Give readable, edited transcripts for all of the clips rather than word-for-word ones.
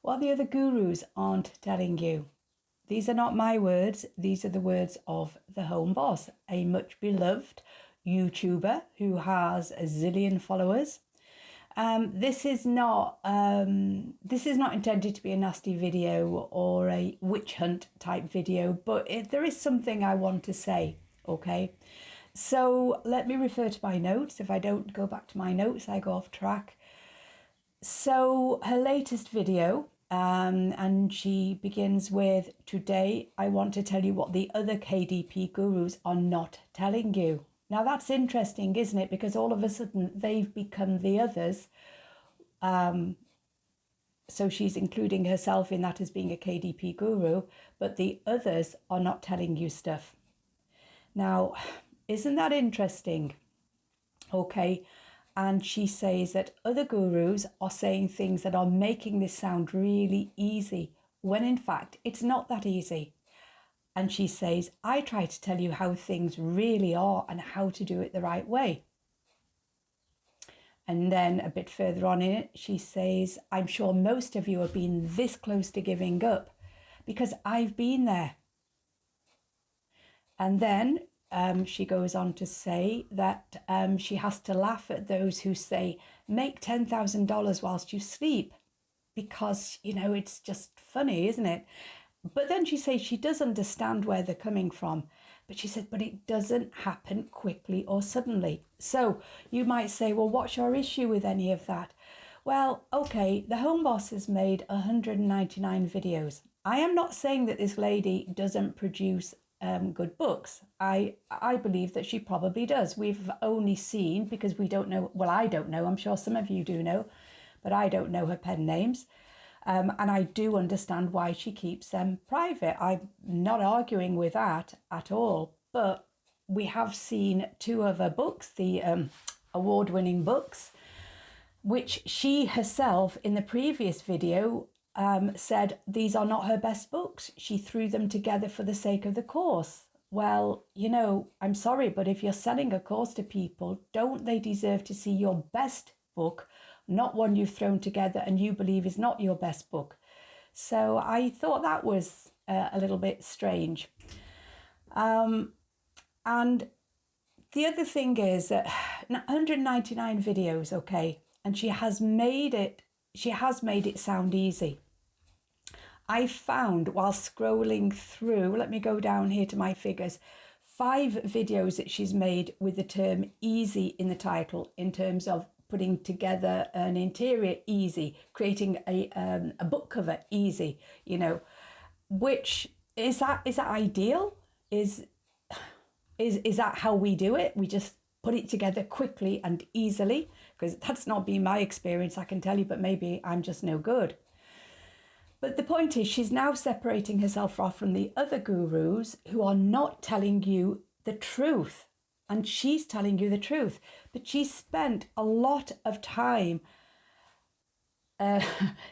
what the other gurus aren't telling you. These are not my words. These are the words of the home boss, a much beloved YouTuber who has a zillion followers. This is not intended to be a nasty video or a witch hunt type video, but there is something I want to say, okay? So let me refer to my notes. If I don't go back to my notes, I go off track. So her latest video, and she begins with, "Today I want to tell you what the other KDP gurus are not telling you." Now that's interesting, isn't it? Because all of a sudden they've become the others. So she's including herself in that as being a KDP guru, but the others are not telling you stuff. Now, isn't that interesting? Okay. And she says that other gurus are saying things that are making this sound really easy, when in fact it's not that easy. And she says, I try to tell you how things really are and how to do it the right way. And then a bit further on in it, she says, I'm sure most of you have been this close to giving up because I've been there. And then she goes on to say that she has to laugh at those who say, make $10,000 whilst you sleep, because, you know, it's just funny, isn't it? But then she says she does understand where they're coming from. But she said, but it doesn't happen quickly or suddenly. So you might say, well, what's your issue with any of that? Well, okay, the home boss has made 199 videos. I am not saying that this lady doesn't produce good books. I believe that she probably does. We've only seen, because we don't know, well, I don't know, I'm sure some of you do know, but I don't know her pen names. And I do understand why she keeps them private. I'm not arguing with that at all, but we have seen two of her books, the award-winning books, which she herself in the previous video said these are not her best books. She threw them together for the sake of the course. Well, you know, I'm sorry, but if you're selling a course to people, don't they deserve to see your best book, not one you've thrown together and you believe is not your best book? So I thought that was a little bit strange. And the other thing is that 199 videos, okay, and she has made it sound easy. I found while scrolling through, let me go down here to my figures, 5 videos that she's made with the term easy in the title, in terms of putting together an interior easy, creating a book cover easy, you know, which is that ideal? Is that how we do it? We just put it together quickly and easily? Because that's not been my experience, I can tell you, but maybe I'm just no good. But the point is, she's now separating herself off from the other gurus who are not telling you the truth. And she's telling you the truth. But she spent a lot of time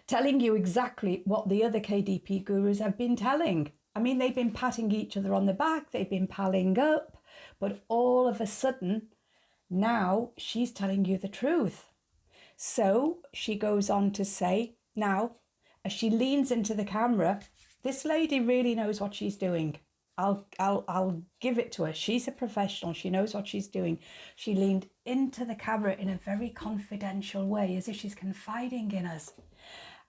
telling you exactly what the other KDP gurus have been telling. I mean, they've been patting each other on the back. They've been palling up. But all of a sudden, now she's telling you the truth. So she goes on to say, now, as she leans into the camera, this lady really knows what she's doing. I'll give it to her. She's a professional. She knows what she's doing. She leaned into the camera in a very confidential way, as if she's confiding in us.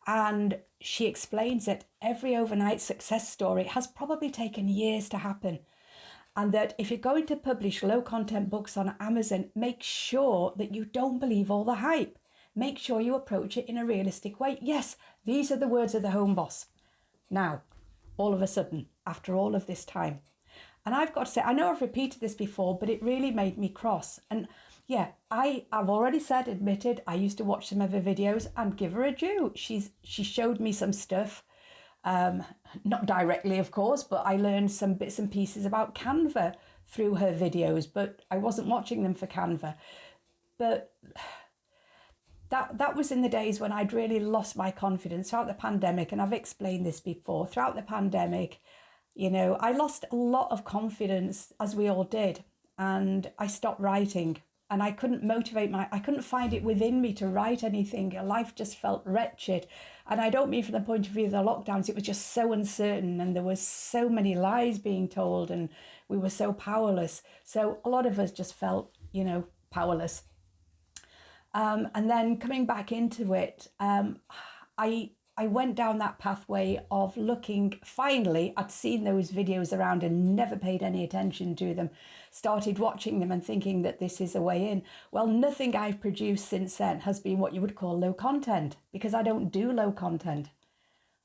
And she explains that every overnight success story has probably taken years to happen. And that if you're going to publish low content books on Amazon, make sure that you don't believe all the hype. Make sure you approach it in a realistic way. Yes, these are the words of the home boss. Now, all of a sudden, after all of this time. And I've got to say, I know I've repeated this before, but it really made me cross. And yeah, I've already said, admitted, I used to watch some of her videos and give her a due. She showed me some stuff, not directly, of course, but I learned some bits and pieces about Canva through her videos, but I wasn't watching them for Canva. But that was in the days when I'd really lost my confidence throughout the pandemic. And I've explained this before. Throughout the pandemic, you know, I lost a lot of confidence, as we all did. And I stopped writing. and I couldn't I couldn't find it within me to write anything. Life just felt wretched. And I don't mean from the point of view of the lockdowns, it was just so uncertain and there was so many lies being told and we were so powerless. So a lot of us just felt, powerless. And then coming back into it, I went down that pathway of looking, finally, I'd seen those videos around and never paid any attention to them, started watching them and thinking that this is a way in. Well, nothing I've produced since then has been what you would call low content, because I don't do low content.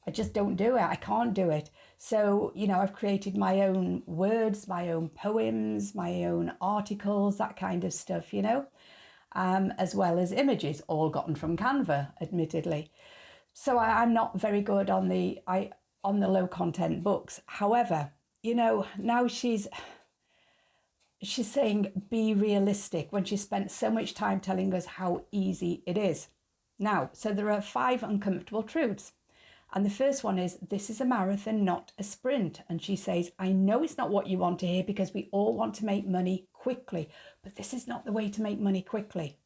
I just don't do it. I can't do it. So, I've created my own words, my own poems, my own articles, that kind of stuff, as well as images, all gotten from Canva, admittedly. So I'm not very good on the low content books. However, now she's saying be realistic when she spent so much time telling us how easy it is. Now, so there are 5 uncomfortable truths. And the first one is, this is a marathon, not a sprint. And she says, I know it's not what you want to hear because we all want to make money quickly, but this is not the way to make money quickly.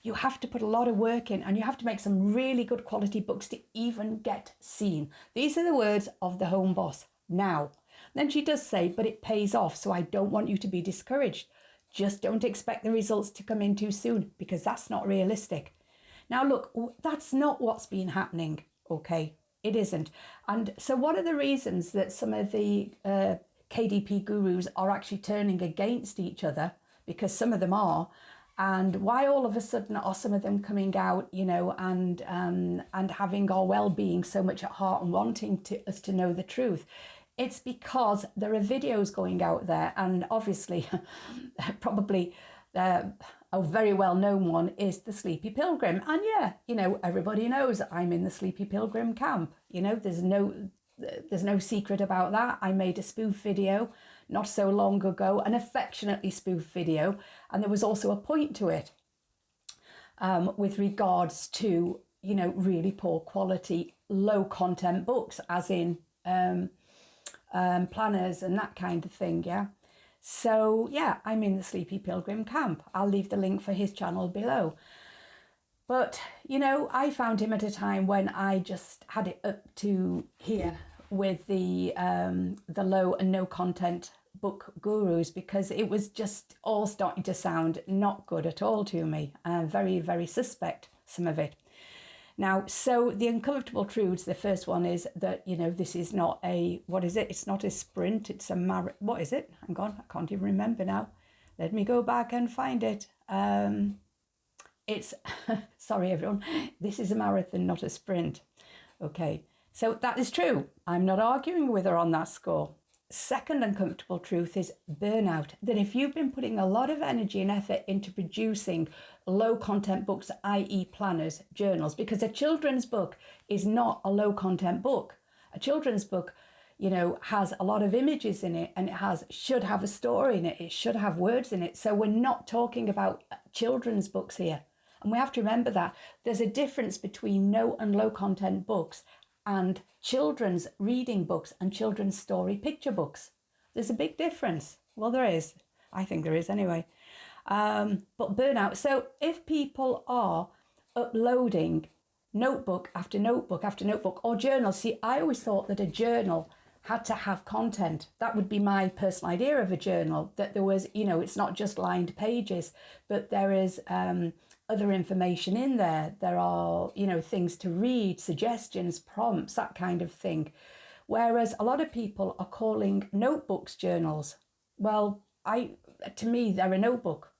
You have to put a lot of work in and you have to make some really good quality books to even get seen. These are the words of the home boss now. Then she does say, but it pays off, so I don't want you to be discouraged. Just don't expect the results to come in too soon because that's not realistic. Now, look, that's not what's been happening, okay? It isn't. And so one of the reasons that some of the KDP gurus are actually turning against each other, because some of them are, and why all of a sudden are some of them coming out, and having our well-being so much at heart and wanting us to know the truth? It's because there are videos going out there, and obviously, probably a very well-known one is the Sleepy Pilgrim. And yeah, everybody knows I'm in the Sleepy Pilgrim camp. There's no secret about that. I made a spoof video not so long ago, an affectionately spoof video, and there was also a point to it with regards to, really poor quality, low content books, as in planners and that kind of thing, yeah? So, yeah, I'm in the Sleepy Pilgrim camp. I'll leave the link for his channel below. But, I found him at a time when I just had it up to here with the low and no content book gurus, because it was just all starting to sound not good at all to me. Very, very suspect, some of it. Now, so the uncomfortable truths, the first one is that, this is not a, what is it? It's not a sprint, it's a what is it? Hang on, I can't even remember now. Let me go back and find it. It's, sorry everyone, this is a marathon, not a sprint. Okay, so that is true. I'm not arguing with her on that score. Second uncomfortable truth is burnout. That if you've been putting a lot of energy and effort into producing low content books, i.e. planners, journals, because a children's book is not a low content book. A children's book, has a lot of images in it, and it should have a story in it. It should have words in it. So we're not talking about children's books here. And we have to remember that there's a difference between no and low content books and children's reading books and children's story picture books. There's a big difference. Well, there is. I think there is anyway. But burnout. So if people are uploading notebook after notebook after notebook or journals, see, I always thought that a journal had to have content. That would be my personal idea of a journal, that there was, it's not just lined pages, but there is other information in there. There are, things to read, suggestions, prompts, that kind of thing. Whereas a lot of people are calling notebooks journals. Well, to me, they're a notebook.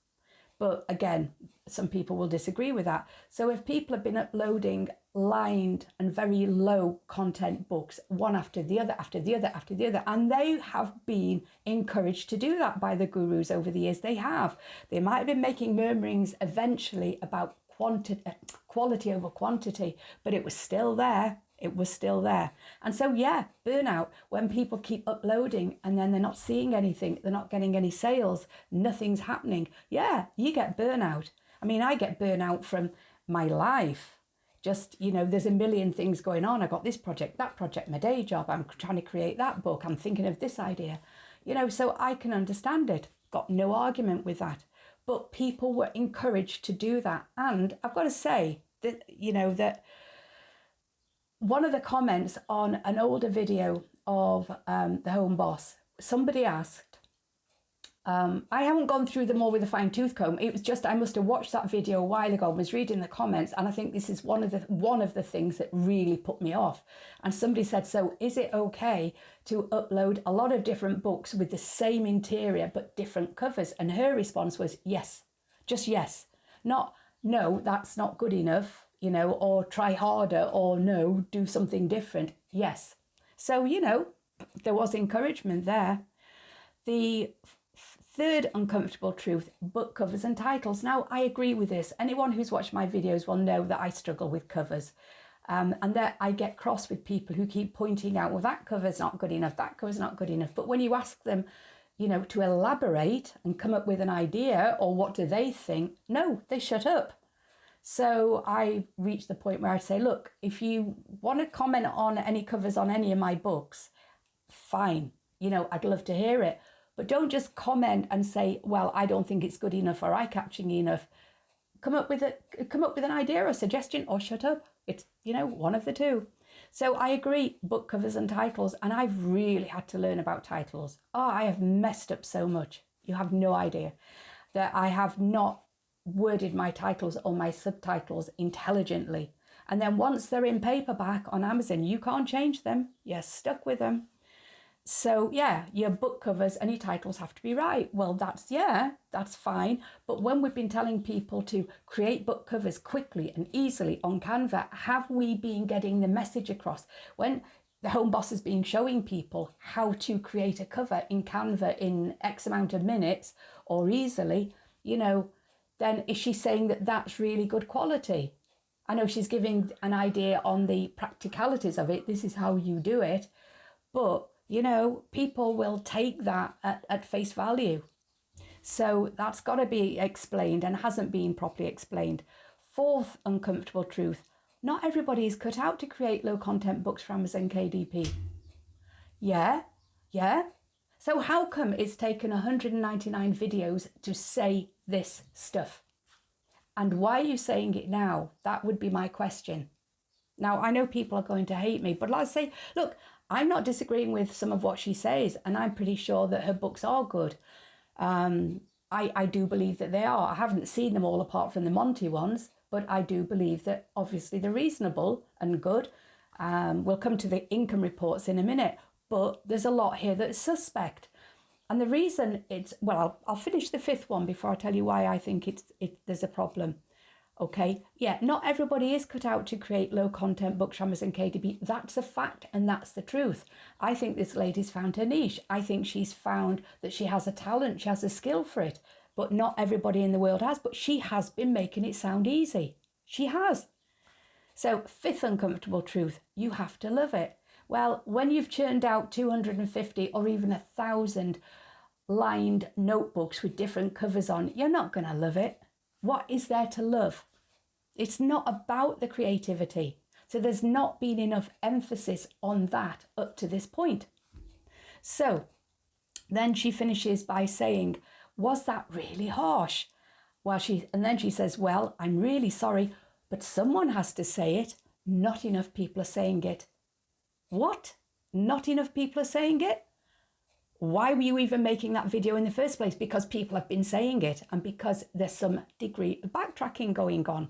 But again, some people will disagree with that. So if people have been uploading lined and very low content books, one after the other, after the other, after the other, and they have been encouraged to do that by the gurus over the years, they have. They might have been making murmurings eventually about quality over quantity, but it was still there. It was still there. And so, yeah, burnout, when people keep uploading and then they're not seeing anything, they're not getting any sales, nothing's happening. Yeah, you get burnout. I mean, I get burnout from my life. Just, there's a million things going on. I got this project, that project, my day job. I'm trying to create that book. I'm thinking of this idea, so I can understand it. Got no argument with that. But people were encouraged to do that. And I've got to say that, that one of the comments on an older video of the Home Boss, somebody asked, I haven't gone through them all with a fine tooth comb. It was just, I must have watched that video a while ago and was reading the comments. And I think this is one of the things that really put me off. And somebody said, so is it okay to upload a lot of different books with the same interior, but different covers? And her response was, yes, just yes. Not, no, that's not good enough, or try harder, or no, do something different. Yes. So, there was encouragement there. The third uncomfortable truth, book covers and titles. Now, I agree with this. Anyone who's watched my videos will know that I struggle with covers. And that I get cross with people who keep pointing out, well, that cover's not good enough, that cover's not good enough. But when you ask them, to elaborate and come up with an idea or what do they think, no, they shut up. So I reached the point where I say, look, if you want to comment on any covers on any of my books, fine. I'd love to hear it. But don't just comment and say, well, I don't think it's good enough or eye-catching enough. Come up with an idea or suggestion or shut up. It's, one of the two. So I agree, book covers and titles. And I've really had to learn about titles. Oh, I have messed up so much. You have no idea that I have not worded my titles or my subtitles intelligently. And then once they're in paperback on Amazon, you can't change them. You're stuck with them. So yeah, your book covers and your titles have to be right. Well, that's fine. But when we've been telling people to create book covers quickly and easily on Canva, have we been getting the message across? When the Home Boss has been showing people how to create a cover in Canva in X amount of minutes or easily, then is she saying that that's really good quality? I know she's giving an idea on the practicalities of it. This is how you do it. But people will take that at face value. So that's got to be explained and hasn't been properly explained. Fourth uncomfortable truth, not everybody is cut out to create low content books for Amazon KDP. Yeah. So how come it's taken 199 videos to say this stuff? And why are you saying it now? That would be my question. Now, I know people are going to hate me, but let's say, look, I'm not disagreeing with some of what she says, and I'm pretty sure that her books are good. I do believe that they are. I haven't seen them all apart from the Monty ones, but I do believe that obviously they're reasonable and good. We'll come to the income reports in a minute, but there's a lot here that's suspect. And the reason I'll finish the fifth one before I tell you why I think there's a problem. Okay, yeah, not everybody is cut out to create low content books from Amazon KDP. That's a fact and that's the truth. I think this lady's found her niche. I think she's found that she has a talent, she has a skill for it, but not everybody in the world has. But she has been making it sound easy. She has. So fifth uncomfortable truth, you have to love it. Well, when you've churned out 250 or even 1,000 lined notebooks with different covers on, you're not going to love it. What is there to love? It's not about the creativity. So there's not been enough emphasis on that up to this point. So then she finishes by saying, was that really harsh? And then she says, well, I'm really sorry, but someone has to say it. Not enough people are saying it. What? Not enough people are saying it? Why were you even making that video in the first place? Because people have been saying it and because there's some degree of backtracking going on.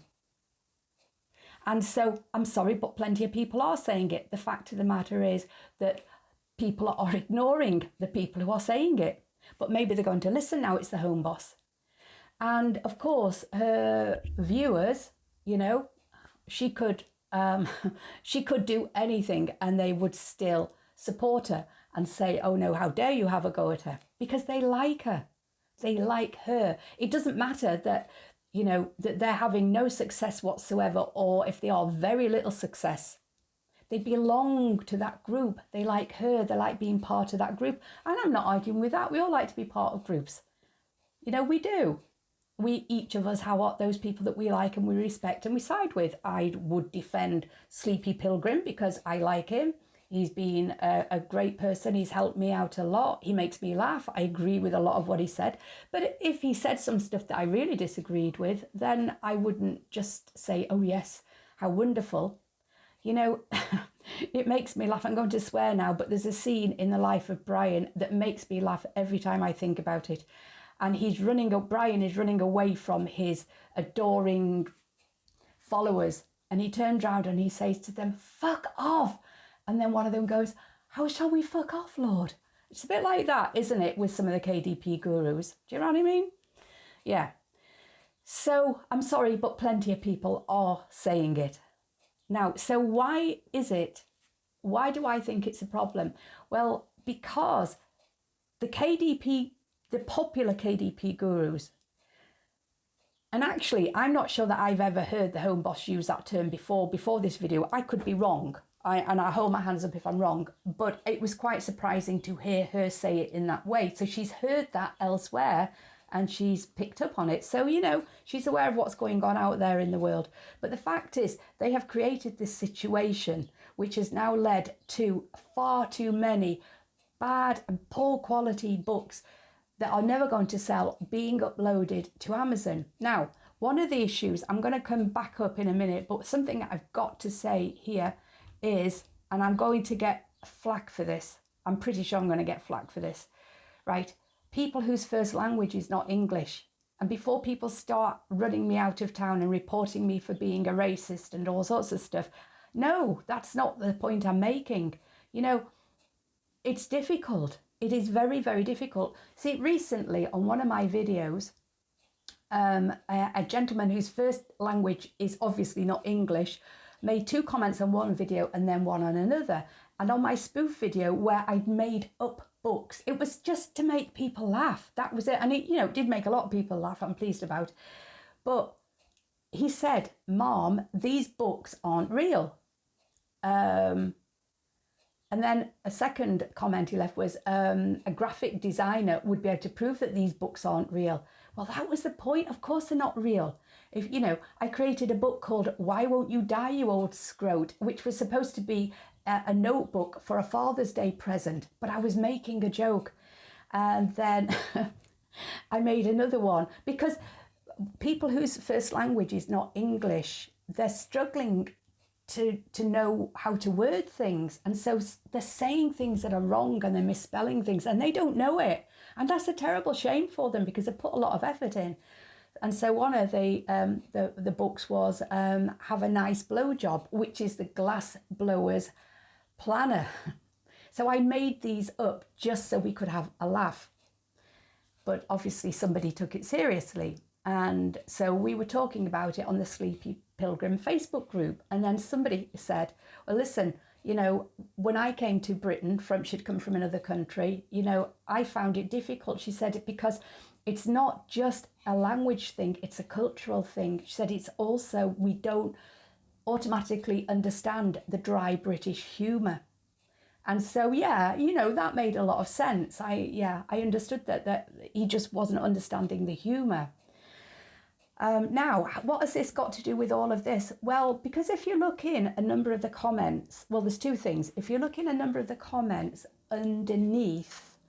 And so I'm sorry, but plenty of people are saying it. The fact of the matter is that people are ignoring the people who are saying it, but maybe they're going to listen now. It's the Home Boss. And of course, her viewers, she could do anything and they would still support her and say, oh no, how dare you have a go at her? Because they like her. They like her. It doesn't matter that, that they're having no success whatsoever, or if they are very little success. They belong to that group. They like her. They like being part of that group. And I'm not arguing with that. We all like to be part of groups. We do. We, each of us, have those people that we like and we respect and we side with. I would defend Sleepy Pilgrim because I like him. He's been a great person. He's helped me out a lot. He makes me laugh. I agree with a lot of what he said. But if he said some stuff that I really disagreed with, then I wouldn't just say, oh yes, how wonderful. You know, it makes me laugh. I'm going to swear now, but there's a scene in the life of Brian that makes me laugh every time I think about it. And Brian is running away from his adoring followers. And he turns around and he says to them, fuck off. And then one of them goes, how shall we fuck off, Lord? It's a bit like that, isn't it, with some of the KDP gurus? Do you know what I mean? Yeah. So I'm sorry, but plenty of people are saying it. Now, so why do I think it's a problem? Well, because the popular KDP gurus, and actually, I'm not sure that I've ever heard the home boss use that term before this video. I could be wrong. And I hold my hands up if I'm wrong, but it was quite surprising to hear her say it in that way. So she's heard that elsewhere and she's picked up on it. So, you know, she's aware of what's going on out there in the world. But the fact is, they have created this situation which has now led to far too many bad and poor quality books that are never going to sell being uploaded to Amazon. Now, one of the issues, I'm going to come back up in a minute, but something that I've got to say here is, and I'm going to get flack for this. I'm pretty sure I'm going to get flack for this, right? People whose first language is not English. And before people start running me out of town and reporting me for being a racist and all sorts of stuff, no, that's not the point I'm making. You know, it's difficult. It is very, very difficult. See, recently on one of my videos, a gentleman whose first language is obviously not English made 2 comments on one video and then one on another. And on my spoof video where I'd made up books, it was just to make people laugh. That was it. And it, you know, did make a lot of people laugh. I'm pleased about. But he said, Mom, these books aren't real. And then a second comment he left was, a graphic designer would be able to prove that these books aren't real. Well, that was the point. Of course they're not real. If, you know, I created a book called Why Won't You Die, You Old Scrote, which was supposed to be a notebook for a Father's Day present, but I was making a joke. And then I made another one because people whose first language is not English, they're struggling to know how to word things. And so they're saying things that are wrong and they're misspelling things and they don't know it. And that's a terrible shame for them because they put a lot of effort in. And so one of the books was Have a Nice Blowjob, which is the glass blower's planner. So I made these up just so we could have a laugh. But obviously somebody took it seriously. And so we were talking about it on the Sleepy Pilgrim Facebook group. And then somebody said, well, listen, you know, when I came to Britain, she'd come from another country, you know, I found it difficult. She said, because it's not just a language thing, it's a cultural thing. She said, it's also, we don't automatically understand the dry British humour. And so, yeah, you know, that made a lot of sense. I understood that he just wasn't understanding the humour. Now, what has this got to do with all of this? Well, because if you look in a number of the comments, well, there's 2 things. If you look in a number of the comments underneath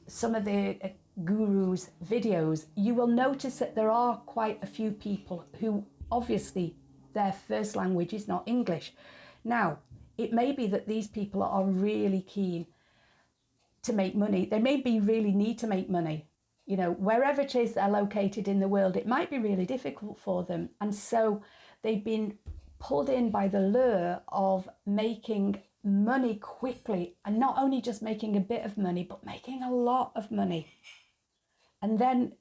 some of the gurus' videos, you will notice that there are quite a few people who obviously their first language is not English. Now, it may be that these people are really keen to make money. They maybe really need to make money. You know, wherever it is they're located in the world, it might be really difficult for them. And so they've been pulled in by the lure of making money quickly, and not only just making a bit of money, but making a lot of money. And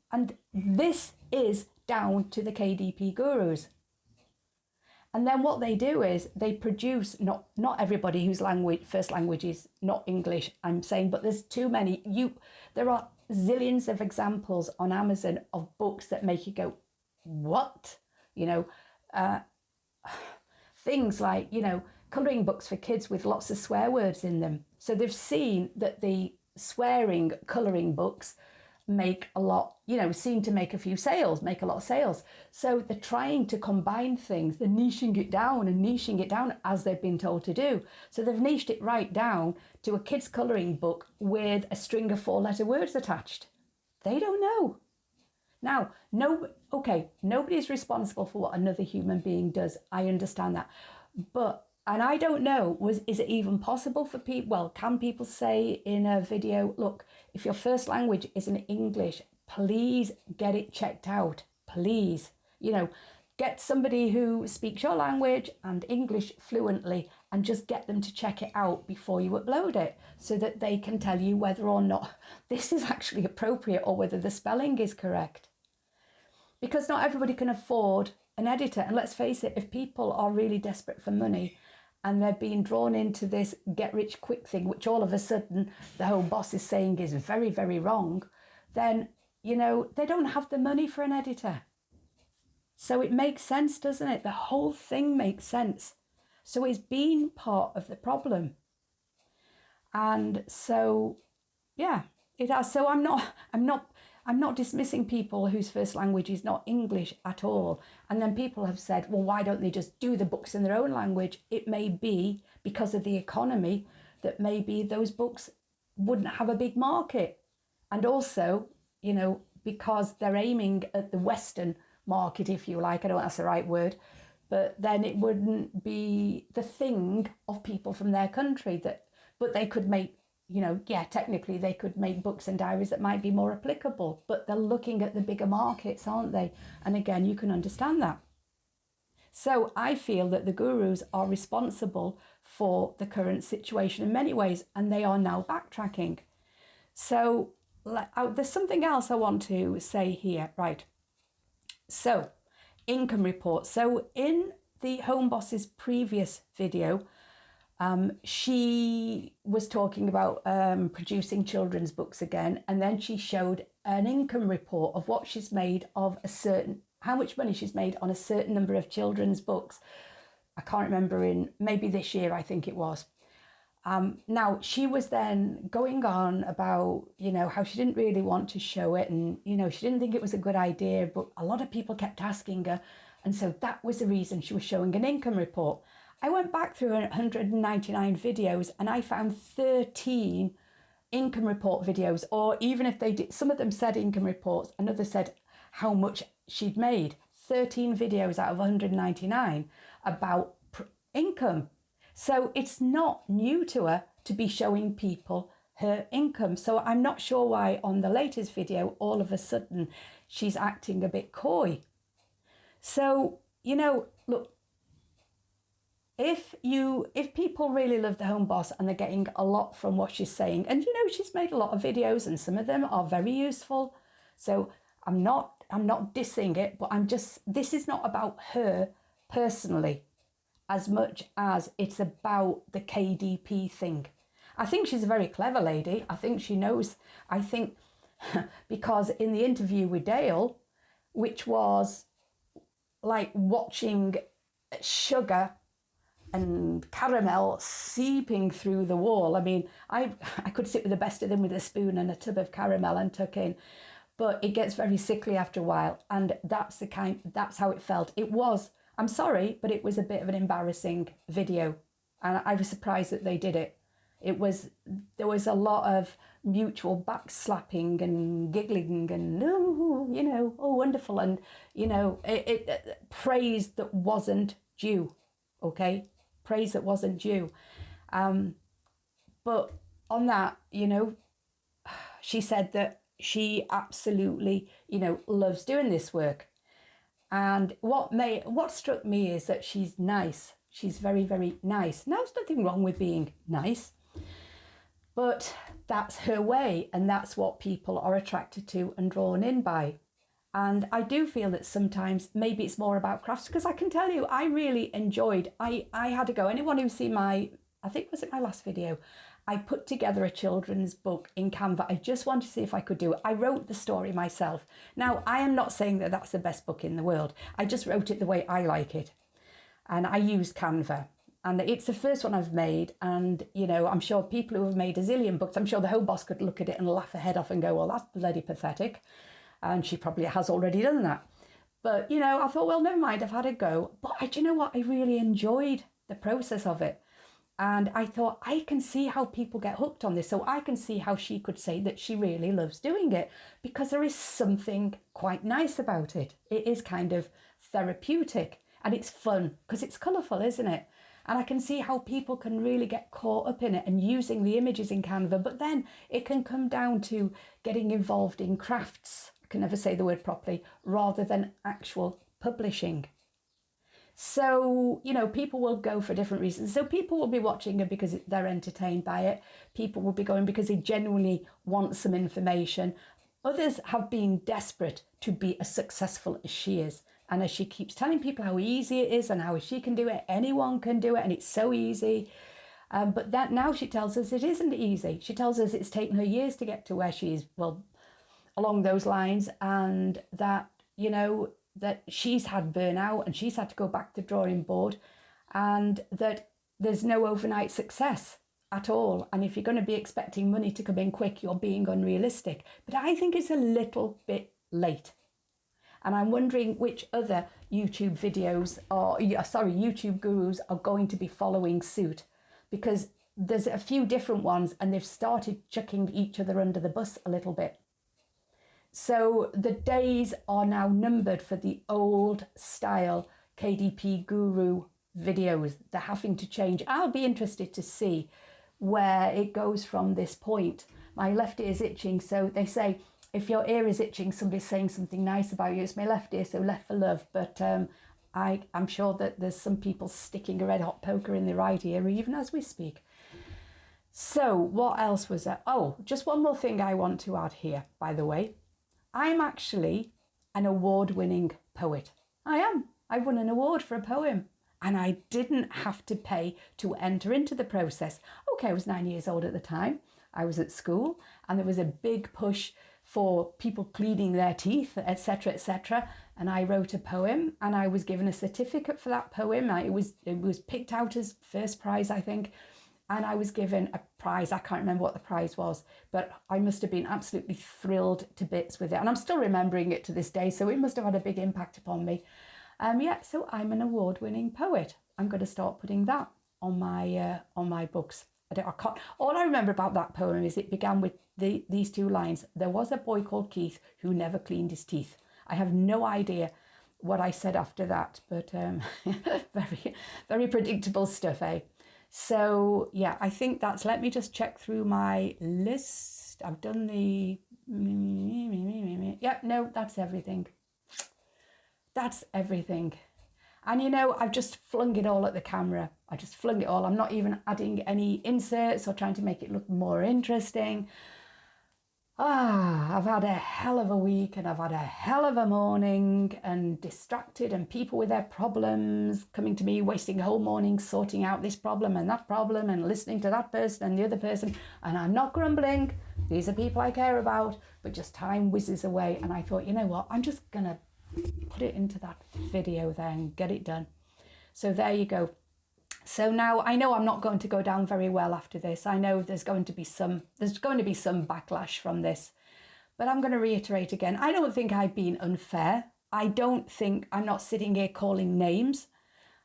this is down to the KDP gurus. And then what they do is they produce, not everybody whose first language is not English, I'm saying, but there's too many. There are zillions of examples on Amazon of books that make you go, what? You know, things like, you know, colouring books for kids with lots of swear words in them. So they've seen that the swearing colouring books make a lot, seem to make a few sales, make a lot of sales. So they're trying to combine things, they're niching it down as they've been told to do. So they've niched it right down to a kid's colouring book with a string of 4-letter words attached. They don't know. Now, nobody's responsible for what another human being does. I understand that. And I don't know, is it even possible for people? Well, can people say in a video, look, if your first language isn't English, please get it checked out. Please, get somebody who speaks your language and English fluently and just get them to check it out before you upload it so that they can tell you whether or not this is actually appropriate or whether the spelling is correct. Because not everybody can afford an editor. And let's face it, if people are really desperate for money and they're being drawn into this get-rich-quick thing, which all of a sudden the Home Boss is saying is very, very wrong, then, they don't have the money for an editor. So it makes sense, doesn't it? The whole thing makes sense. So it's been part of the problem. And so, yeah, it has. So I'm not dismissing people whose first language is not English at all. And then people have said, well, why don't they just do the books in their own language? It may be because of the economy that maybe those books wouldn't have a big market. And also, because they're aiming at the Western market, if you like, I don't know if that's the right word, but then it wouldn't be the thing of people from their country but they could make, technically they could make books and diaries that might be more applicable, but they're looking at the bigger markets, aren't they? And again, you can understand that. So I feel that the gurus are responsible for the current situation in many ways, and they are now backtracking. So there's something else I want to say here, right? So income report. So in the Home Boss's previous video, she was talking about producing children's books again, and then she showed an income report of what she's made of how much money she's made on a certain number of children's books. I can't remember, maybe this year, I think it was. Now, she was then going on about, how she didn't really want to show it, and, she didn't think it was a good idea, but a lot of people kept asking her, and so that was the reason she was showing an income report. I went back through 199 videos and I found 13 income report videos, or even if they did, some of them said income reports, another said how much she'd made. 13 videos out of 199 about income. So it's not new to her to be showing people her income. So I'm not sure why on the latest video, all of a sudden, she's acting a bit coy. So, look, if people really love the Home Boss and they're getting a lot from what she's saying, and she's made a lot of videos and some of them are very useful. So I'm not dissing it, but this is not about her personally as much as it's about the KDP thing. I think she's a very clever lady. I think she knows. I think because in the interview with Dale, which was like watching sugar and caramel seeping through the wall. I mean, I could sit with the best of them with a spoon and a tub of caramel and tuck in, but it gets very sickly after a while. And that's how it felt. It was, I'm sorry, but it was a bit of an embarrassing video. And I was surprised that they did it. There was a lot of mutual backslapping and giggling and, oh, wonderful. And, praise that wasn't due. Okay. Praise that wasn't due. But on that, she said that she absolutely, loves doing this work. And what struck me is that she's nice. She's very, very nice. Now, there's nothing wrong with being nice, but that's her way, and that's what people are attracted to and drawn in by. And I do feel that sometimes maybe it's more about crafts, because I can tell you, I really enjoyed, I had to go. Anyone who's seen I think was it my last video, I put together a children's book in Canva. I just wanted to see if I could do it. I wrote the story myself. Now, I am not saying that that's the best book in the world. I just wrote it the way I like it. And I used Canva. and it's the first one I've made. And, you know, I'm sure people who have made a zillion books, I'm sure the home boss could look at it and laugh her head off and go, well, that's bloody pathetic. And she probably has already done that. But, you know, I thought, well, never mind, I've had a go. But do you know what? I really enjoyed the process of it. And I thought, I can see how people get hooked on this. So I can see how she could say that she really loves doing it, because there is something quite nice about it. It is kind of therapeutic, and it's fun because it's colourful, isn't it? And I can see how people can really get caught up in it and using the images in Canva. But then it can come down to getting involved in crafts. I can never say the word properly, rather than actual publishing. So, you know, people will go for different reasons. So people will be watching it because they're entertained by it. People will be going because they genuinely want some information. Others have been desperate to be as successful as she is. And as she keeps telling people how easy it is and how she can do it, anyone can do it, and it's so easy. But that now she tells us it isn't easy. She tells us it's taken her years to get to where she is, well, along those lines, and that, you know, that she's had burnout and she's had to go back to the drawing board, and that there's no overnight success at all. And if you're going to be expecting money to come in quick, you're being unrealistic. But I think it's a little bit late. And I'm wondering which other YouTube YouTube gurus are going to be following suit, because there's a few different ones and they've started chucking each other under the bus a little bit. So the days are now numbered for the old style KDP guru videos. They're having to change. I'll be interested to see where it goes from this point. My left ear's itching, so they say if your ear is itching, somebody's saying something nice about you. It's my left ear, so left for love. But I'm sure that there's some people sticking a red hot poker in the right ear even as we speak. So what else was there? Oh, just one more thing I want to add here, by the way. I'm actually an award-winning poet. I am. I won an award for a poem, and I didn't have to pay to enter into the process. Okay, I was 9 years old at the time. I was at school, and there was a big push for people cleaning their teeth, etc., etc. And I wrote a poem, and I was given a certificate for that poem. It was picked out as first prize, I think. And I was given a prize. I can't remember what the prize was, but I must have been absolutely thrilled to bits with it. And I'm still remembering it to this day, so it must have had a big impact upon me. So I'm an award-winning poet. I'm going to start putting that on my books. I can't. All I remember about that poem is it began with these two lines. There was a boy called Keith who never cleaned his teeth. I have no idea what I said after that, but very, very predictable stuff, eh? So, yeah, I think that's, let me just check through my list. I've done the, yep, no, that's everything. That's everything. And, you know, I've just flung it all at the camera. I just flung it all. I'm not even adding any inserts or trying to make it look more interesting. I've had a hell of a week, and I've had a hell of a morning, and distracted, and people with their problems coming to me, wasting a whole morning sorting out this problem and that problem and listening to that person and the other person. And I'm not grumbling. These are people I care about, but just time whizzes away. And I thought, you know what? I'm just going to put it into that video there and get it done. So there you go. So now I know I'm not going to go down very well after this. I know there's going to be some backlash from this, but I'm going to reiterate again. I don't think I've been unfair. I'm not sitting here calling names.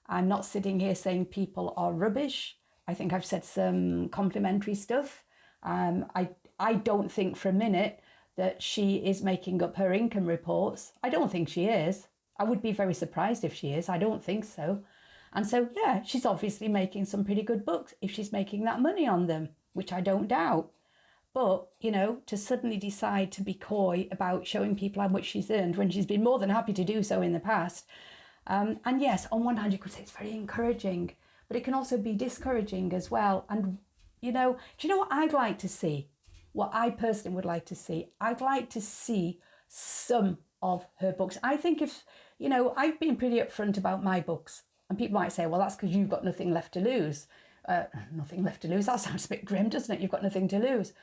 I'm not sitting here saying people are rubbish. I think I've said some complimentary stuff. I don't think for a minute that she is making up her income reports. I don't think she is. I would be very surprised if she is. I don't think so. And so, yeah, she's obviously making some pretty good books if she's making that money on them, which I don't doubt. But, you know, to suddenly decide to be coy about showing people how much she's earned when she's been more than happy to do so in the past. And yes, on one hand, you could say it's very encouraging, but it can also be discouraging as well. And, you know, do you know what I'd like to see? What I personally would like to see? I'd like to see some of her books. I think if, you know, I've been pretty upfront about my books. And people might say, well, that's because you've got nothing left to lose. Nothing left to lose. That sounds a bit grim, doesn't it? You've got nothing to lose.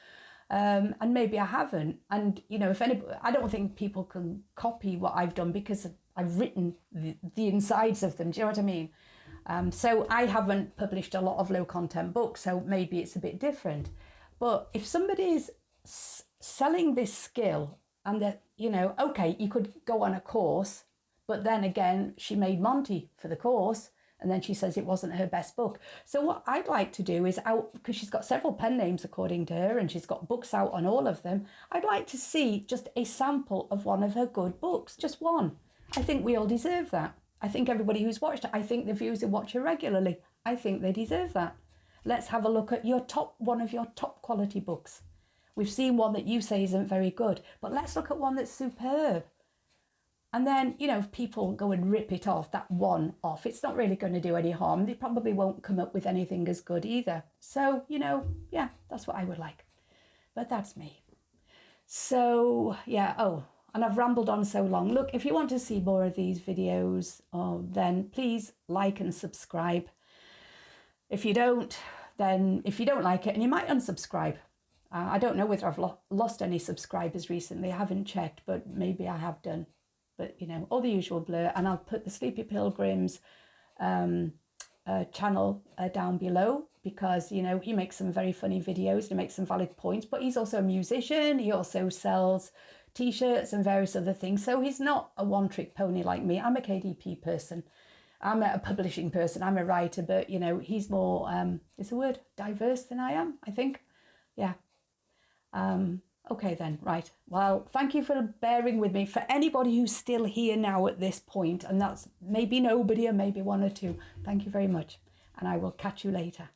And maybe I haven't. And, you know, I don't think people can copy what I've done because I've written the insides of them. Do you know what I mean? So I haven't published a lot of low content books, so maybe it's a bit different. But if somebody's selling this skill and that, you know, okay, you could go on a course, but then again, she made Monty for the course and then she says it wasn't her best book. So what I'd like to do is, because she's got several pen names according to her and she's got books out on all of them, I'd like to see just a sample of one of her good books, just one. I think we all deserve that. I think everybody who's watched it, I think the viewers who watch her regularly, I think they deserve that. Let's have a look at one of your top quality books. We've seen one that you say isn't very good, but let's look at one that's superb. And then, you know, if people go and rip it off, that one off, it's not really going to do any harm. They probably won't come up with anything as good either. So, you know, yeah, that's what I would like. But that's me. So, yeah, and I've rambled on so long. Look, if you want to see more of these videos, then please like and subscribe. If you don't like it, and you might unsubscribe. I don't know whether I've lost any subscribers recently. I haven't checked, but maybe I have done. But, you know, all the usual blur. And I'll put the Sleepy Pilgrim's channel down below because, you know, he makes some very funny videos. He makes some valid points. But he's also a musician. He also sells T-shirts and various other things. So he's not a one-trick pony like me. I'm a KDP person. I'm a publishing person. I'm a writer. But, you know, he's more, is the word diverse than I am, I think. Yeah. Okay then, right. Well, thank you for bearing with me. For anybody who's still here now at this point, and that's maybe nobody or maybe one or two, thank you very much. And I will catch you later.